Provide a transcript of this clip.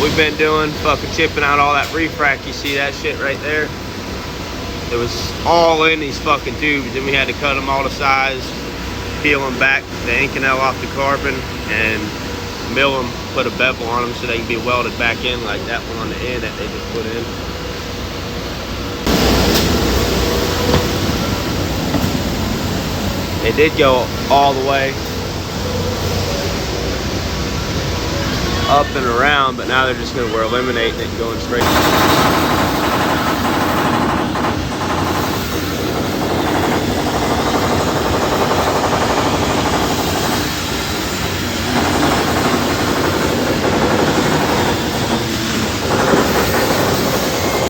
what we've been doing, fucking chipping out all that refract. You see that shit right there? It was all in these fucking tubes, and we had to cut them all to size, peel them back, the Inconel off the carbon, and mill them, put a bevel on them so they can be welded back in like that one on the end that they just put in. They did go all the way up and around, but now they're just going to, we're eliminating it and going straight.